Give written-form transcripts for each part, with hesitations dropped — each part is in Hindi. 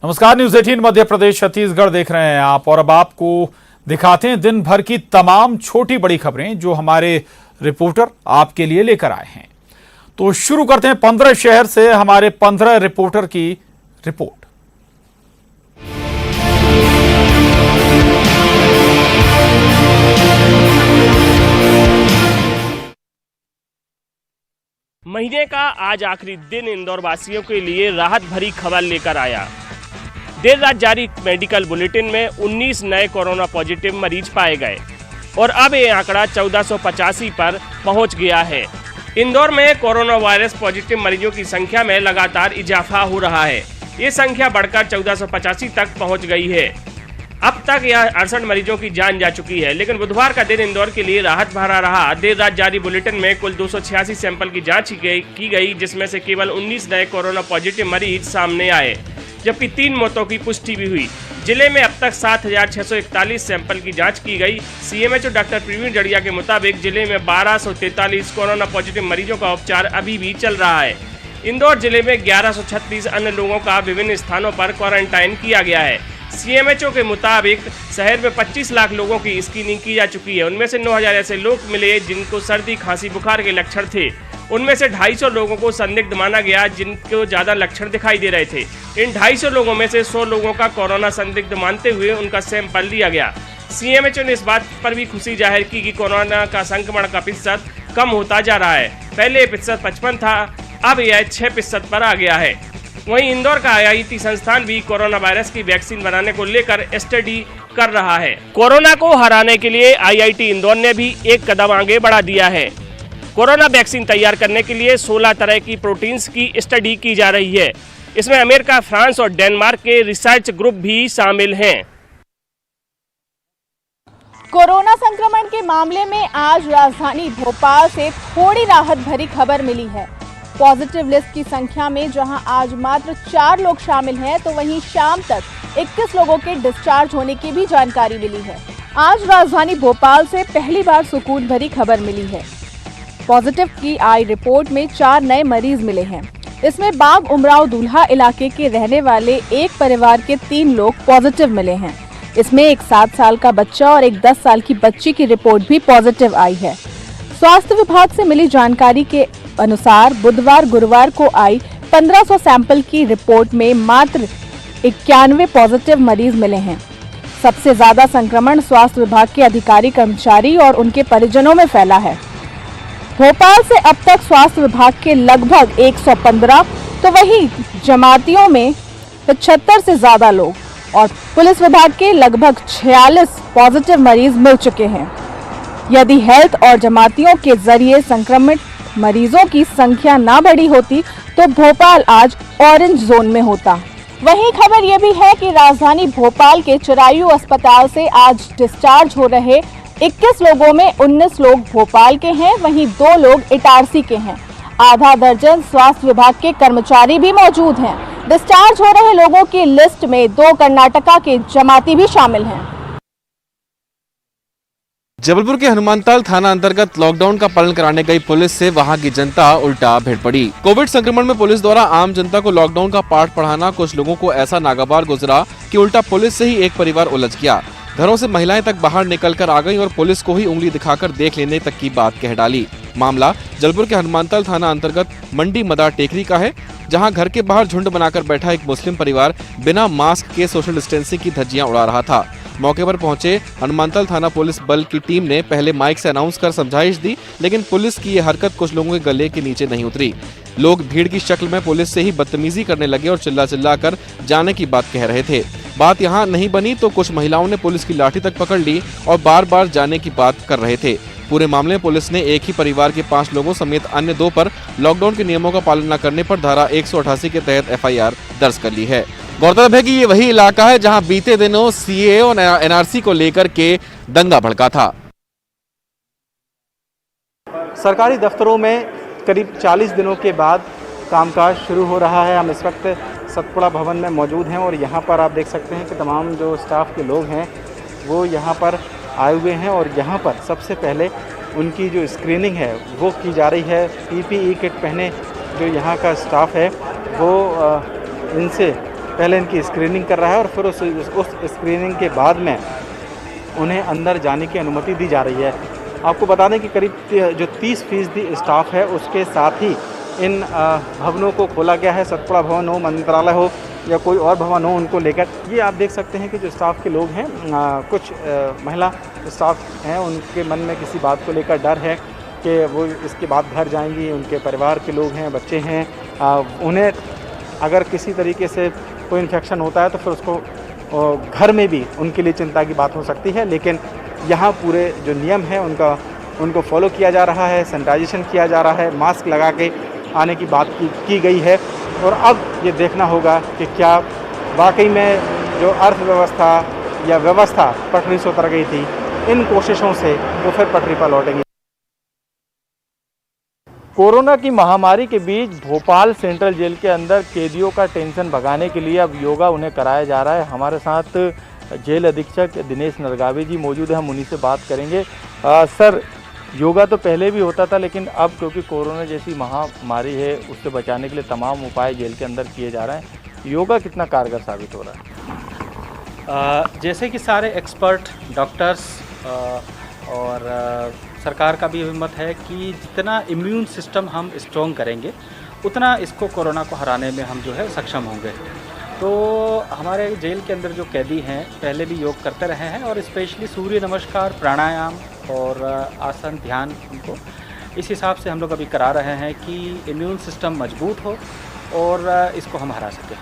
नमस्कार, न्यूज 18 मध्य प्रदेश छत्तीसगढ़ देख रहे हैं आप और अब आपको दिखाते हैं दिन भर की तमाम छोटी बड़ी खबरें जो हमारे रिपोर्टर आपके लिए लेकर आए हैं। तो शुरू करते हैं 15 शहर से हमारे 15 रिपोर्टर की रिपोर्ट। महीने का आज आखिरी दिन इंदौर वासियों के लिए राहत भरी खबर लेकर आया। देर रात जारी मेडिकल बुलेटिन में 19 नए कोरोना पॉजिटिव मरीज पाए गए और अब ये आंकड़ा 1485 पर पहुंच गया है। इंदौर में कोरोना वायरस पॉजिटिव मरीजों की संख्या में लगातार इजाफा हो रहा है। ये संख्या बढ़कर 1485 तक पहुंच गई है। अब तक यह 68 मरीजों की जान जा चुकी है, लेकिन बुधवार का दिन इंदौर के लिए राहत भरा रहा। देर रात जारी बुलेटिन में कुल 286 सैंपल की जांच की गई, जिसमें से केवल 19 नए कोरोना पॉजिटिव मरीज सामने आए, जबकि 3 मौतों की पुष्टि भी हुई। जिले में अब तक 7641 सैंपल की जांच की गई। सीएमएचओ डॉक्टर प्रवीण जड़िया के मुताबिक जिले में 1243 कोरोना पॉजिटिव मरीजों का उपचार अभी भी चल रहा है। इंदौर जिले में 1136 अन्य लोगों का विभिन्न स्थानों पर क्वारंटाइन किया गया है। सीएमएचओ के मुताबिक शहर में 25 लाख लोगों की स्क्रीनिंग की जा चुकी है। उनमें से 9000 ऐसे लोग मिले जिनको सर्दी खांसी बुखार के लक्षण थे। उनमें से 250 लोगों को संदिग्ध माना गया जिनको ज्यादा लक्षण दिखाई दे रहे थे। इन 250 लोगों में से 100 लोगों का कोरोना संदिग्ध मानते हुए उनका सैंपल लिया गया। सीएमएचओ ने इस बात पर भी खुशी जाहिर की कि कोरोना का संक्रमण का प्रतिशत कम होता जा रहा है। पहले ये प्रतिशत 55 था, अब यह 6% पर आ गया है। वहीं इंदौर का आईआईटी संस्थान भी कोरोना वायरस की वैक्सीन बनाने को लेकर स्टडी कर रहा है। कोरोना को हराने के लिए आईआईटी इंदौर ने भी एक कदम आगे बढ़ा दिया है। कोरोना वैक्सीन तैयार करने के लिए 16 तरह की प्रोटीन्स की स्टडी की जा रही है। इसमें अमेरिका, फ्रांस और डेनमार्क के रिसर्च ग्रुप भी शामिल हैं। कोरोना संक्रमण के मामले में आज राजधानी भोपाल से थोड़ी राहत भरी खबर मिली है। पॉजिटिव लिस्ट की संख्या में जहां आज मात्र 4 लोग शामिल हैं, तो वहीं शाम तक 21 लोगों के डिस्चार्ज होने की भी जानकारी मिली है। आज राजधानी भोपाल से पहली बार सुकून भरी खबर मिली है। पॉजिटिव की आई रिपोर्ट में 4 नए मरीज मिले हैं। इसमें बाग उमराव दूल्हा इलाके के रहने वाले एक परिवार के 3 लोग पॉजिटिव मिले हैं। इसमें एक 7 साल का बच्चा और एक 10 साल की बच्ची की रिपोर्ट भी पॉजिटिव आई है। स्वास्थ्य विभाग से मिली जानकारी के अनुसार बुधवार गुरुवार को आई 1500 सैंपल की रिपोर्ट में मात्र 91 पॉजिटिव मरीज मिले हैं। सबसे ज्यादा संक्रमण स्वास्थ्य विभाग के अधिकारी कर्मचारी और उनके परिजनों में फैला है। भोपाल से अब तक स्वास्थ्य विभाग के लगभग 115, तो वहीं जमातियों में 75 से ज्यादा लोग और पुलिस विभाग के लगभग 46 पॉजिटिव मरीज मिल चुके हैं। यदि हेल्थ और जमातियों के जरिए संक्रमित मरीजों की संख्या ना बढ़ी होती तो भोपाल आज ऑरेंज जोन में होता। वहीं खबर ये भी है कि राजधानी भोपाल के चिरायू अस्पताल से आज डिस्चार्ज हो रहे 21 लोगों में 19 लोग भोपाल के हैं, वहीं 2 लोग इटारसी के हैं। आधा दर्जन स्वास्थ्य विभाग के कर्मचारी भी मौजूद हैं। डिस्चार्ज हो रहे लोगों की लिस्ट में 2 कर्नाटका के जमाती भी शामिल हैं। जबलपुर के हनुमानताल थाना अंतर्गत लॉकडाउन का पालन कराने गई पुलिस से वहां की जनता उल्टा भिड़ पड़ी। कोविड संक्रमण में पुलिस द्वारा आम जनता को लॉकडाउन का पाठ पढ़ाना कुछ लोगों को ऐसा नागवार गुजरा कि उल्टा पुलिस से ही एक परिवार उलझ गया। घरों से महिलाएं तक बाहर निकलकर आ गईं और पुलिस को ही उंगली दिखाकर देख लेने तक की बात कह डाली। मामला जबलपुर के हनुमानताल थाना अंतर्गत मंडी मदार टेकरी का है, जहां घर के बाहर झुंड बनाकर बैठा एक मुस्लिम परिवार बिना मास्क के सोशल डिस्टेंसिंग की धज्जियां उड़ा रहा था। मौके पर पहुंचे हनुमानताल थाना पुलिस बल की टीम ने पहले माइक से अनाउंस कर समझाइश दी, लेकिन पुलिस की ये हरकत कुछ लोगों के गले के नीचे नहीं उतरी। लोग भीड़ की शक्ल में पुलिस से ही बदतमीजी करने लगे और चिल्ला कर जाने की बात कह रहे थे। बात यहाँ नहीं बनी तो कुछ महिलाओं ने पुलिस की लाठी तक पकड़ ली और बार बार जाने की बात कर रहे थे। पूरे मामले में पुलिस ने एक ही परिवार के 5 लोगों समेत अन्य 2 पर लॉकडाउन के नियमों का पालन न करने पर धारा 188 के तहत एफआईआर दर्ज कर ली है। गौरतलब है कि ये वही इलाका है जहां बीते दिनों सीएए और एनआरसी को लेकर के दंगा भड़का था। सरकारी दफ्तरों में करीब 40 दिनों के बाद कामकाज शुरू हो रहा है। हम इस वक्त सतपुड़ा भवन में मौजूद हैं और यहाँ पर आप देख सकते हैं कि तमाम जो स्टाफ के लोग हैं वो यहाँ पर आए हुए हैं और यहाँ पर सबसे पहले उनकी जो स्क्रीनिंग है वो की जा रही है। पीपीई किट पहने जो यहाँ का स्टाफ है वो इनसे पहले इनकी स्क्रीनिंग कर रहा है और फिर उस स्क्रीनिंग के बाद में उन्हें अंदर जाने की अनुमति दी जा रही है। आपको बता दें कि करीब जो 30% स्टाफ है उसके साथ ही इन भवनों को खोला गया है। सतपुड़ा भवन हो, मंत्रालय हो या कोई और भवन हो, उनको लेकर ये आप देख सकते हैं कि जो स्टाफ के लोग हैं, कुछ महिला स्टाफ हैं, उनके मन में किसी बात को लेकर डर है कि वो इसके बाद घर जाएंगी। उनके परिवार के लोग हैं, बच्चे हैं, उन्हें अगर किसी तरीके से कोई इन्फेक्शन होता है तो फिर उसको घर में भी उनके लिए चिंता की बात हो सकती है। लेकिन यहाँ पूरे जो नियम हैं उनको फॉलो किया जा रहा है, सैनिटाइजेशन किया जा रहा है, मास्क लगा के आने की बात की गई है। और अब ये देखना होगा कि क्या वाकई में जो अर्थव्यवस्था या व्यवस्था पटरी से उतर गई थी, इन कोशिशों से वो फिर पटरी पर लौटेंगी। कोरोना की महामारी के बीच भोपाल सेंट्रल जेल के अंदर कैदियों का टेंशन भगाने के लिए अब योगा उन्हें कराया जा रहा है। हमारे साथ जेल अधीक्षक दिनेश नरगावी जी मौजूद हैं, हम उन्हीं से बात करेंगे। सर, योगा तो पहले भी होता था, लेकिन अब क्योंकि कोरोना जैसी महामारी है उससे बचाने के लिए तमाम उपाय जेल के अंदर किए जा रहे हैं। योगा कितना कारगर साबित हो रहा है? जैसे कि सारे एक्सपर्ट डॉक्टर्स और सरकार का भी हिम्मत है कि जितना इम्यून सिस्टम हम स्ट्रॉन्ग करेंगे उतना इसको कोरोना को हराने में हम जो है सक्षम होंगे। तो हमारे जेल के अंदर जो कैदी हैं पहले भी योग करते रहे हैं और स्पेशली सूर्य नमस्कार, प्राणायाम और आसन, ध्यान, उनको इस हिसाब से हम लोग अभी करा रहे हैं कि इम्यून सिस्टम मजबूत हो और इसको हम हरा सकें।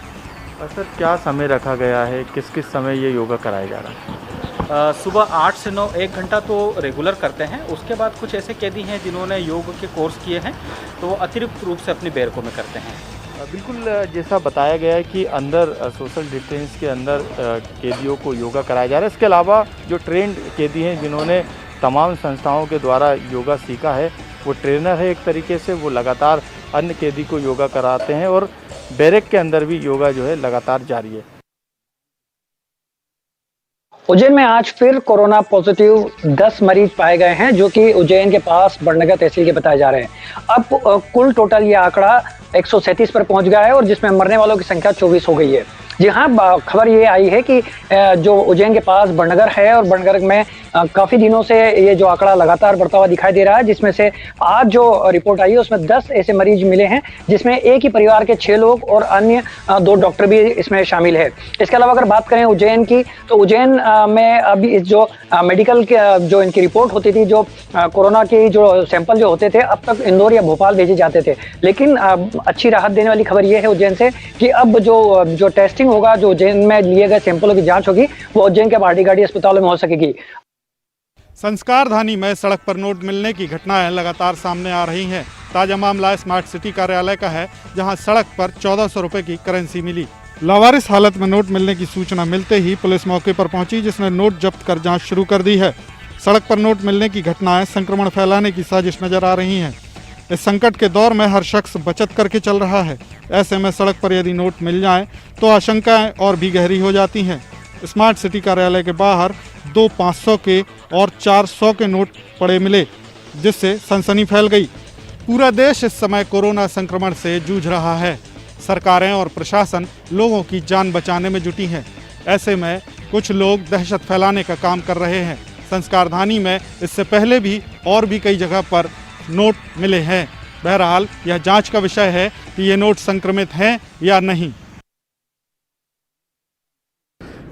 सर, क्या समय रखा गया है, किस किस समय ये योगा कराया जा रहा है? सुबह 8 से 9 1 घंटा तो रेगुलर करते हैं। उसके बाद कुछ ऐसे कैदी हैं जिन्होंने योग के कोर्स किए हैं तो वो अतिरिक्त रूप से अपनी बैरकों में करते हैं। बिल्कुल जैसा बताया गया है कि अंदर सोशल डिस्टेंस के अंदर कैदियों को योगा कराया जा रहा है। इसके अलावा जो ट्रेंड कैदी हैं जिन्होंने तमाम संस्थाओं के द्वारा योगा सीखा है, वो ट्रेनर है एक तरीके से, वो लगातार अन्य कैदी को योगा कराते हैं और बैरक के अंदर भी योगा जो है लगातार जारी है। उज्जैन में आज फिर कोरोना पॉजिटिव 10 मरीज पाए गए हैं जो कि उज्जैन के पास बड़नगर तहसील के बताए जा रहे हैं। अब कुल टोटल ये आंकड़ा 137 पर पहुंच गया है और जिसमें मरने वालों की संख्या 24 हो गई है। जी हाँ, खबर ये आई है कि जो उज्जैन के पास बड़नगर है और बड़नगर में काफ़ी दिनों से ये जो आंकड़ा लगातार बढ़ता हुआ दिखाई दे रहा है, जिसमें से आज जो रिपोर्ट आई है उसमें 10 ऐसे मरीज मिले हैं जिसमें एक ही परिवार के 6 लोग और अन्य 2 डॉक्टर भी इसमें शामिल है। इसके अलावा अगर बात करें उज्जैन की, तो उज्जैन में अभी जो मेडिकल के जो इनकी रिपोर्ट होती थी, जो कोरोना के जो सैंपल जो होते थे, अब तक इंदौर या भोपाल भेजे जाते थे। लेकिन अच्छी राहत देने वाली खबर यह है उज्जैन से कि अब जो टेस्टिंग होगा, जो उज्जैन में लिए गए सैंपलों की जाँच होगी, वो उज्जैन के भाटीगाड़ी अस्पतालों में हो सकेगी। संस्कारधानी में सड़क पर नोट मिलने की घटनाएं लगातार सामने आ रही हैं। ताजा मामला स्मार्ट सिटी कार्यालय का है, जहां सड़क पर 1400 रुपए की करेंसी मिली। लावारिस हालत में नोट मिलने की सूचना मिलते ही पुलिस मौके पर पहुंची, जिसने नोट जब्त कर जांच शुरू कर दी है। सड़क पर नोट मिलने की घटनाएं संक्रमण फैलाने की साजिश नजर आ रही हैं। इस संकट के दौर में हर शख्स बचत करके चल रहा है। ऐसे में सड़क पर यदि नोट मिल जाएं तो आशंकाएं और भी गहरी हो जाती हैं। स्मार्ट सिटी कार्यालय के बाहर 2 500 के और 400 के नोट पड़े मिले, जिससे सनसनी फैल गई। पूरा देश इस समय कोरोना संक्रमण से जूझ रहा है। सरकारें और प्रशासन लोगों की जान बचाने में जुटी हैं। ऐसे में कुछ लोग दहशत फैलाने का काम कर रहे हैं। संस्कारधानी में इससे पहले भी और भी कई जगह पर नोट मिले हैं। बहरहाल यह जांच का विषय है कि ये नोट संक्रमित हैं या नहीं।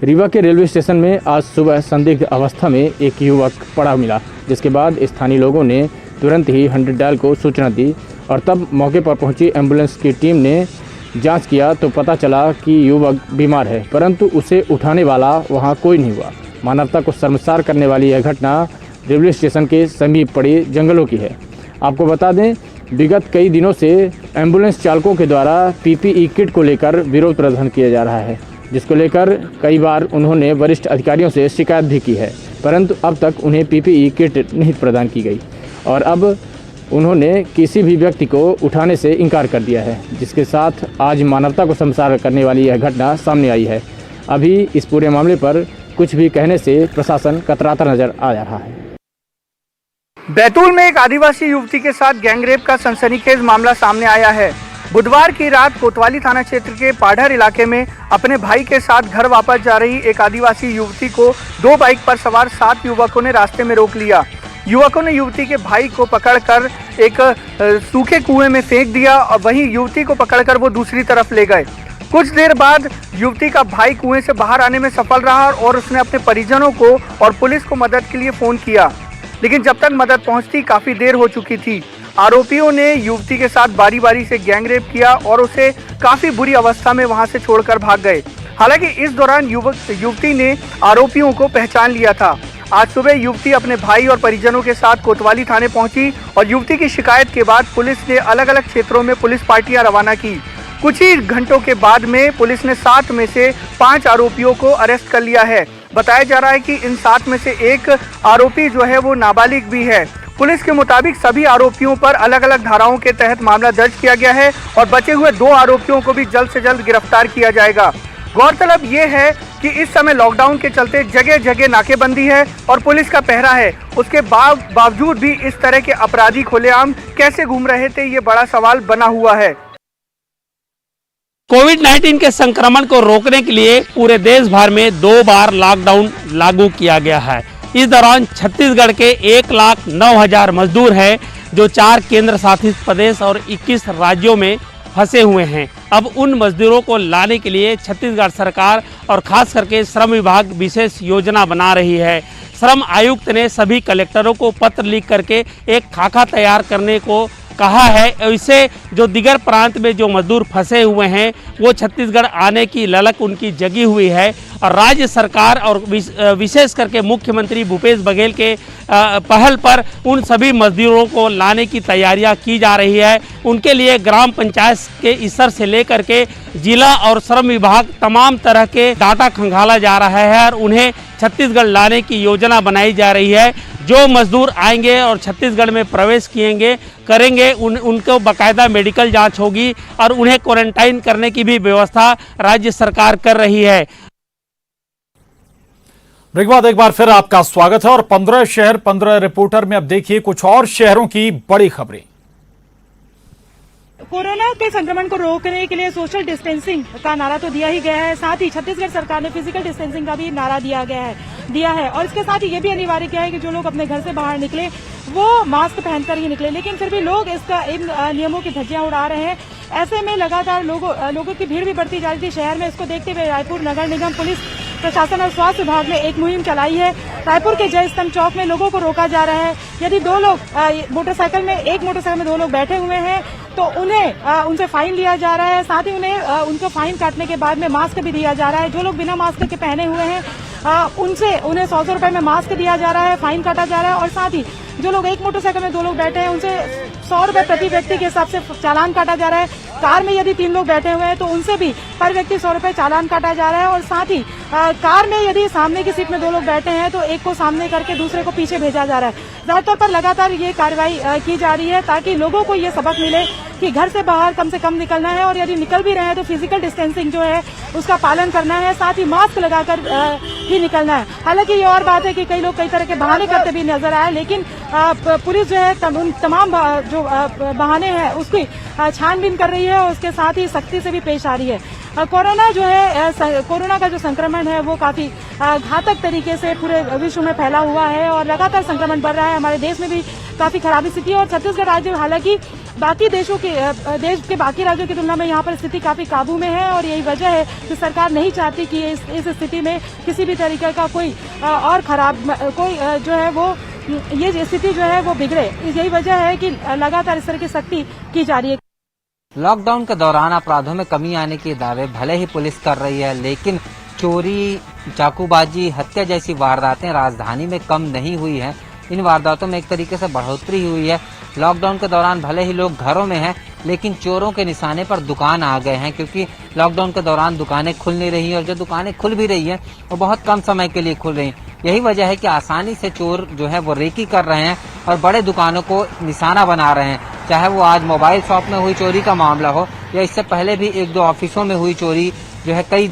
रीवा के रेलवे स्टेशन में आज सुबह संदिग्ध अवस्था में एक युवक पड़ा मिला, जिसके बाद स्थानीय लोगों ने तुरंत ही 100 डायल को सूचना दी और तब मौके पर पहुंची एम्बुलेंस की टीम ने जांच किया तो पता चला कि युवक बीमार है, परंतु उसे उठाने वाला वहां कोई नहीं हुआ। मानवता को शर्मसार करने वाली यह घटना रेलवे स्टेशन के समीप पड़े जंगलों की है। आपको बता दें, विगत कई दिनों से एम्बुलेंस चालकों के द्वारा PPE किट को लेकर विरोध प्रदर्शन किया जा रहा है, जिसको लेकर कई बार उन्होंने वरिष्ठ अधिकारियों से शिकायत भी की है, परंतु अब तक उन्हें PPE किट नहीं प्रदान की गई और अब उन्होंने किसी भी व्यक्ति को उठाने से इनकार कर दिया है, जिसके साथ आज मानवता को शर्मसार करने वाली यह घटना सामने आई है। अभी इस पूरे मामले पर कुछ भी कहने से प्रशासन कतराता नजर आ रहा है। बैतूल में एक आदिवासी युवती के साथ गैंगरेप का सनसनीखेज मामला सामने आया है। बुधवार की रात कोतवाली थाना क्षेत्र के पाढ़र इलाके में अपने भाई के साथ घर वापस जा रही एक आदिवासी युवती को 2 बाइक पर सवार 7 युवकों ने रास्ते में रोक लिया। युवकों ने युवती के भाई को पकड़कर एक सूखे कुएं में फेंक दिया और वहीं युवती को पकड़कर वो दूसरी तरफ ले गए। कुछ देर बाद युवती का भाई कुएं से बाहर आने में सफल रहा और उसने अपने परिजनों को और पुलिस को मदद के लिए फोन किया, लेकिन जब तक मदद पहुंचती काफी देर हो चुकी थी। आरोपियों ने युवती के साथ बारी बारी से गैंगरेप किया और उसे काफी बुरी अवस्था में वहां से छोड़कर भाग गए। हालांकि इस दौरान युवती ने आरोपियों को पहचान लिया था। आज सुबह युवती अपने भाई और परिजनों के साथ कोतवाली थाने पहुंची और युवती की शिकायत के बाद पुलिस ने अलग अलग क्षेत्रों में पुलिस पार्टियां रवाना की। कुछ ही घंटों के बाद में पुलिस ने 7 में से 5 आरोपियों को अरेस्ट कर लिया है। बताया जा रहा है कि इन 7 में से एक आरोपी जो है वो नाबालिग भी है। पुलिस के मुताबिक सभी आरोपियों पर अलग अलग धाराओं के तहत मामला दर्ज किया गया है और बचे हुए 2 आरोपियों को भी जल्द से जल्द गिरफ्तार किया जाएगा। गौरतलब ये है कि इस समय लॉकडाउन के चलते जगह जगह नाकेबंदी है और पुलिस का पहरा है। उसके बावजूद भी इस तरह के अपराधी खुलेआम कैसे घूम रहे थे, ये बड़ा सवाल बना हुआ है। कोविड-19 के संक्रमण को रोकने के लिए पूरे देश भर में 2 बार लॉकडाउन लागू किया गया है। इस दौरान छत्तीसगढ़ के 1,09,000 मजदूर हैं जो 4 केंद्र शासित प्रदेश और 21 राज्यों में फंसे हुए हैं। अब उन मजदूरों को लाने के लिए छत्तीसगढ़ सरकार और खास करके श्रम विभाग विशेष योजना बना रही है। श्रम आयुक्त ने सभी कलेक्टरों को पत्र लिख करके एक खाका तैयार करने को कहा है। इससे जो दिगर प्रांत में जो मजदूर फंसे हुए हैं वो छत्तीसगढ़ आने की ललक उनकी जगी हुई है और राज्य सरकार और विशेष करके मुख्यमंत्री भूपेश बघेल के पहल पर उन सभी मजदूरों को लाने की तैयारियां की जा रही है। उनके लिए ग्राम पंचायत के स्तर से लेकर के जिला और श्रम विभाग तमाम तरह के डाटा खंगाला जा रहा है और उन्हें छत्तीसगढ़ लाने की योजना बनाई जा रही है। जो मजदूर आएंगे और छत्तीसगढ़ में प्रवेश करेंगे उनको बाकायदा मेडिकल जांच होगी और उन्हें क्वारंटाइन करने की भी व्यवस्था राज्य सरकार कर रही है। ब्रेक बाद एक बार फिर आपका स्वागत है और 15 शहर 15 रिपोर्टर में अब देखिए कुछ और शहरों की बड़ी खबरें। कोरोना के संक्रमण को रोकने के लिए सोशल डिस्टेंसिंग का नारा तो दिया ही गया है, साथ ही छत्तीसगढ़ सरकार ने फिजिकल डिस्टेंसिंग का भी नारा दिया है और इसके साथ ही ये भी अनिवार्य किया है कि जो लोग अपने घर से बाहर निकले वो मास्क पहनकर ही निकले। लेकिन फिर भी लोग इन नियमों की धज्जियां उड़ा रहे हैं। ऐसे में लगातार लोगों की भीड़ भी बढ़ती जा रही थी शहर में। इसको देखते हुए रायपुर नगर निगम पुलिस प्रशासन और स्वास्थ्य विभाग ने एक मुहिम चलाई है। रायपुर के जय स्तंभ चौक में लोगों को रोका जा रहा है। यदि 2 लोग एक मोटरसाइकिल में 2 लोग बैठे हुए हैं तो उन्हें उनसे फाइन लिया जा रहा है। साथ ही उनको फाइन काटने के बाद में मास्क भी दिया जा रहा है। जो लोग बिना मास्क के पहने हुए हैं उन्हें 100 रुपए में मास्क दिया जा रहा है, फाइन काटा जा रहा है। और साथ ही जो लोग एक मोटरसाइकिल में 2 लोग बैठे हैं उनसे 100 रुपए प्रति व्यक्ति के हिसाब से चालान काटा जा रहा है। कार में यदि 3 लोग बैठे हुए हैं तो उनसे भी पर व्यक्ति 100 रुपए चालान काटा जा रहा है। और साथ ही कार में यदि सामने की सीट में 2 लोग बैठे हैं तो एक को सामने करके दूसरे को पीछे भेजा जा रहा है। ज्यादा तौर पर लगातार ये कार्रवाई की जा रही है ताकि लोगों को ये सबक मिले कि घर से बाहर कम से कम निकलना है और यदि निकल भी रहे हैं तो फिजिकल डिस्टेंसिंग जो है उसका पालन करना है, साथ ही मास्क लगाकर ही निकलना है। हालांकि ये और बात है कि कई लोग कई तरह के बहाने करते भी नजर आए, लेकिन पुलिस जो है उन तमाम जो बहाने हैं उसकी छानबीन कर रही है और उसके साथ ही सख्ती से भी पेश आ रही है। कोरोना का जो संक्रमण है वो काफी घातक तरीके से पूरे विश्व में फैला हुआ है और लगातार संक्रमण बढ़ रहा है। हमारे देश में भी काफी खराबी स्थिति है और छत्तीसगढ़ राज्य हालांकि बाकी देश के बाकी राज्यों की तुलना में यहाँ पर स्थिति काफी काबू में है और यही वजह है कि सरकार नहीं चाहती कि इस स्थिति में किसी भी तरीके का कोई और जो है वो ये स्थिति जो है वो बिगड़े। यही वजह है कि लगातार इस तरह की सख्ती की जा रही है। लॉकडाउन के दौरान अपराधों में कमी आने के दावे भले ही पुलिस कर रही है, लेकिन चोरी, चाकूबाजी, हत्या जैसी वारदातें राजधानी में कम नहीं हुई हैं। इन वारदातों में एक तरीके से बढ़ोतरी हुई है। लॉकडाउन के दौरान भले ही लोग घरों में हैं, लेकिन चोरों के निशाने पर दुकान आ गए हैं, क्योंकि लॉकडाउन के दौरान दुकानें खुल नहीं रही और जो दुकानें खुल भी रही हैं वो बहुत कम समय के लिए खुल रही हैं। यही वजह है कि आसानी से चोर जो है वो रेकी कर रहे हैं और बड़े दुकानों को निशाना बना रहे हैं। चाहे वो आज मोबाइल शॉप में हुई चोरी का मामला हो या इससे पहले भी 1-2 ऑफिसों में हुई चोरी जो है, कई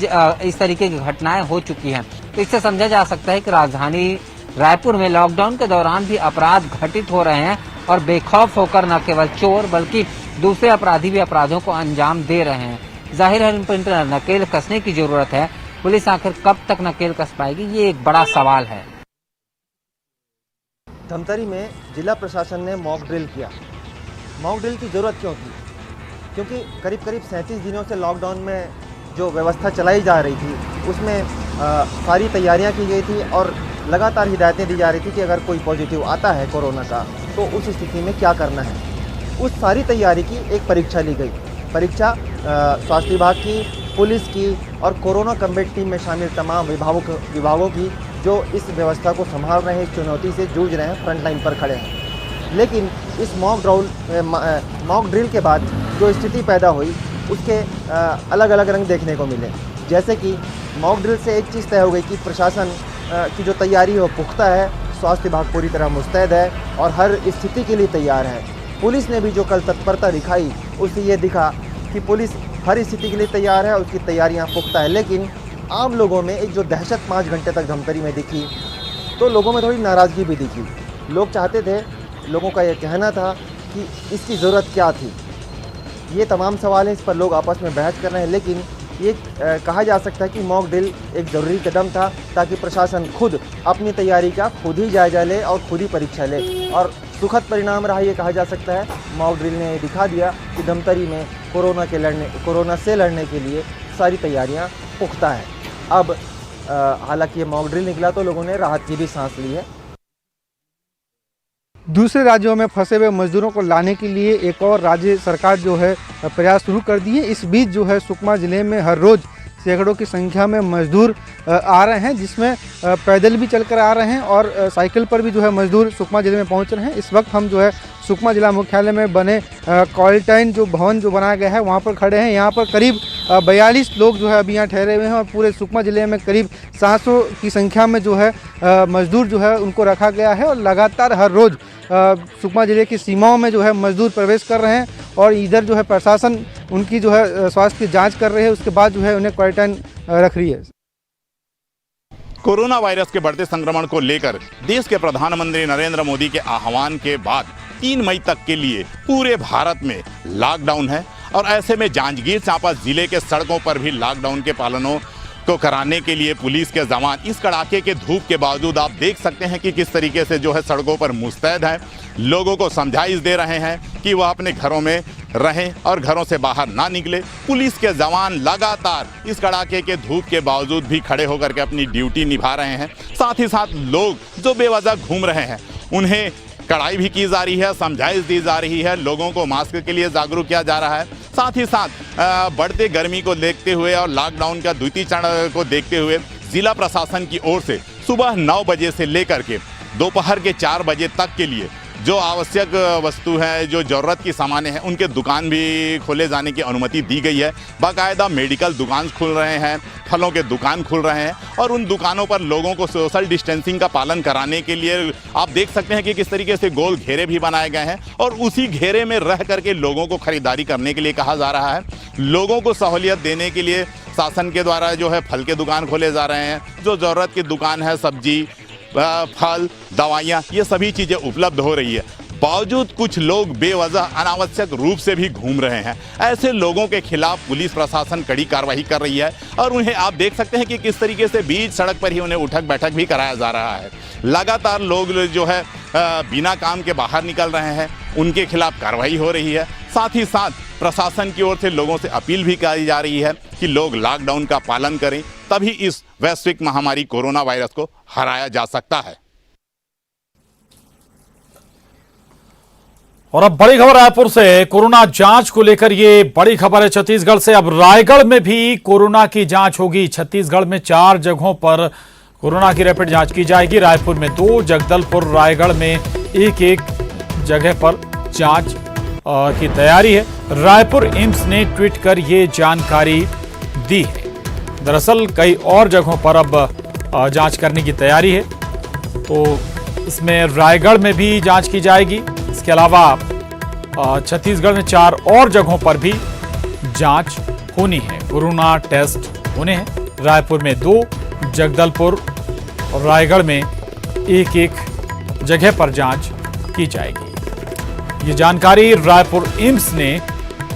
इस तरीके की घटनाएं हो चुकी हैं। तो इससे समझा जा सकता है कि राजधानी रायपुर में लॉकडाउन के दौरान भी अपराध घटित हो रहे हैं और बेखौफ होकर न केवल चोर बल्कि दूसरे अपराधी भी अपराधों को अंजाम दे रहे हैं। जाहिर है इन पर नकेल कसने की जरूरत है। पुलिस आखिर कब तक नकेल कस पाएगी, ये एक बड़ा सवाल है। धमतरी में जिला प्रशासन ने मॉक ड्रिल किया। मॉक ड्रिल की ज़रूरत क्यों थी? क्योंकि करीब 37 दिनों से लॉकडाउन में जो व्यवस्था चलाई जा रही थी उसमें सारी तैयारियां की गई थी और लगातार हिदायतें दी जा रही थी कि अगर कोई पॉजिटिव आता है कोरोना का तो उस स्थिति में क्या करना है। उस सारी तैयारी की एक परीक्षा ली गई। परीक्षा स्वास्थ्य विभाग की, पुलिस की और कोरोना कम्बैट टीम में शामिल तमाम विभागों की जो इस व्यवस्था को संभाल रहे हैं, इस चुनौती से जूझ रहे हैं, फ्रंट लाइन पर खड़े हैं। लेकिन इस मॉक ड्रिल के बाद जो स्थिति पैदा हुई उसके अलग अलग रंग देखने को मिले। जैसे कि मॉक ड्रिल से एक चीज़ तय हो गई कि प्रशासन की जो तैयारी है वो पुख्ता है, स्वास्थ्य विभाग पूरी तरह मुस्तैद है और हर स्थिति के लिए तैयार है। पुलिस ने भी जो कल तत्परता दिखाई उससे ये दिखा कि पुलिस हर स्थिति के लिए तैयार है, उसकी तैयारियां पुख्ता है। लेकिन आम लोगों में एक जो दहशत 5 घंटे तक धमतरी में दिखी तो लोगों में थोड़ी नाराज़गी भी दिखी। लोग चाहते थे, लोगों का ये कहना था कि इसकी ज़रूरत क्या थी। ये तमाम सवाल हैं, इस पर लोग आपस में बहस कर रहे हैं। लेकिन ये कहा जा सकता है कि मॉक ड्रिल एक ज़रूरी कदम था ताकि प्रशासन खुद अपनी तैयारी का खुद ही जायजा ले और खुद ही परीक्षा ले। और सुखद परिणाम रहा ये कहा जा सकता है। मॉक ड्रिल ने दिखा दिया कि धमतरी में कोरोना से लड़ने के लिए सारी तैयारियां पुख्ता है। अब हालांकि ये मॉक ड्रिल निकला तो लोगों ने राहत की भी सांस ली है। दूसरे राज्यों में फंसे हुए मजदूरों को लाने के लिए एक और राज्य सरकार जो है प्रयास शुरू कर दिए। इस बीच जो है सुकमा ज़िले में हर रोज़ सैकड़ों की संख्या में मजदूर आ रहे हैं, जिसमें पैदल भी चलकर आ रहे हैं और साइकिल पर भी जो है मजदूर सुकमा ज़िले में पहुंच रहे हैं। इस वक्त हम जो है सुकमा जिला मुख्यालय में बने क्वारंटाइन जो भवन जो बनाया गया है वहां पर खड़े हैं। यहां पर करीब 42 लोग जो है अभी यहाँ ठहरे हुए हैं और पूरे सुकमा ज़िले में करीब 700 की संख्या में जो है मजदूर जो है उनको रखा गया है। और लगातार हर रोज़ सुकमा ज़िले की सीमाओं में जो है मजदूर प्रवेश कर रहे हैं और इधर जो है प्रशासन उनकी जो है स्वास्थ्य की जांच कर रहे हैं, उसके बाद जो है उन्हें क्वारंटाइन रख रही है। कोरोना वायरस के बढ़ते संक्रमण को लेकर देश के प्रधानमंत्री नरेंद्र मोदी के आह्वान के बाद 3 मई तक के लिए पूरे भारत में लॉकडाउन है और ऐसे में जांजगीर चांपा जिले के सड़कों पर भी लॉकडाउन के पालनों को कराने के लिए पुलिस के जवान इस कड़ाके के धूप के बावजूद आप देख सकते हैं कि किस तरीके से जो है सड़कों पर मुस्तैद हैं, लोगों को समझाइश दे रहे हैं कि वह अपने घरों में रहें और घरों से बाहर ना निकले। पुलिस के जवान लगातार इस कड़ाके के धूप के बावजूद भी खड़े होकर के अपनी ड्यूटी निभा रहे हैं। साथ ही साथ लोग जो बेवजह घूम रहे हैं उन्हें कड़ाई भी की जा रही है, समझाइश दी जा रही है, लोगों को मास्क के लिए जागरूक किया जा रहा है। साथ ही साथ बढ़ते गर्मी को देखते हुए और लॉकडाउन का द्वितीय चरण को देखते हुए जिला प्रशासन की ओर से सुबह 9 बजे से लेकर के दोपहर के 4 बजे तक के लिए जो आवश्यक वस्तु है, जो ज़रूरत की सामानें हैं, उनके दुकान भी खोले जाने की अनुमति दी गई है। बाकायदा मेडिकल दुकान खुल रहे हैं, फलों के दुकान खुल रहे हैं और उन दुकानों पर लोगों को सोशल डिस्टेंसिंग का पालन कराने के लिए आप देख सकते हैं कि किस तरीके से गोल घेरे भी बनाए गए हैं और उसी घेरे में रह करके लोगों को खरीदारी करने के लिए कहा जा रहा है। लोगों को सहूलियत देने के लिए शासन के द्वारा जो है फल के दुकान खोले जा रहे हैं, जो ज़रूरत की दुकान है, सब्जी, फल, दवाइयाँ, ये सभी चीज़ें उपलब्ध हो रही है। बावजूद कुछ लोग बेवजह अनावश्यक रूप से भी घूम रहे हैं। ऐसे लोगों के खिलाफ पुलिस प्रशासन कड़ी कार्रवाई कर रही है और उन्हें आप देख सकते हैं कि किस तरीके से बीच सड़क पर ही उन्हें उठक बैठक भी कराया जा रहा है। लगातार लोग जो है बिना काम के बाहर निकल रहे हैं, उनके खिलाफ कार्रवाई हो रही है। साथ ही साथ प्रशासन की ओर से लोगों से अपील भी की जा रही है कि लोग लॉकडाउन का पालन करें, तभी इस वैश्विक महामारी कोरोना वायरस को हराया जा सकता है। और अब बड़ी खबर रायपुर से, कोरोना जांच को लेकर ये बड़ी खबर है छत्तीसगढ़ से। अब रायगढ़ में भी कोरोना की जांच होगी। छत्तीसगढ़ में 4 जगहों पर कोरोना की रैपिड जांच की जाएगी। रायपुर में 2, जगदलपुर, रायगढ़ में 1-1 जगह पर जांच की तैयारी है। रायपुर एम्स ने ट्वीट कर ये जानकारी दी है। दरअसल कई और जगहों पर अब जांच करने की तैयारी है, तो इसमें रायगढ़ में भी जांच की जाएगी। इसके अलावा छत्तीसगढ़ में 4 और जगहों पर भी जांच होनी है, कोरोना टेस्ट होने हैं। रायपुर में 2, जगदलपुर और रायगढ़ में 1-1 जगह पर जांच की जाएगी। ये जानकारी रायपुर एम्स ने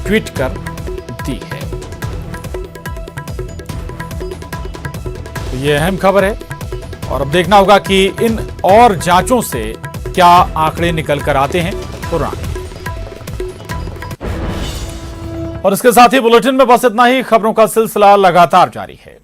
ट्वीट कर दी है। तो ये अहम खबर है और अब देखना होगा कि इन और जांचों से क्या आंकड़े निकल कर आते हैं कोरोना के। और इसके साथ ही बुलेटिन में बस इतना ही। खबरों का सिलसिला लगातार जारी है।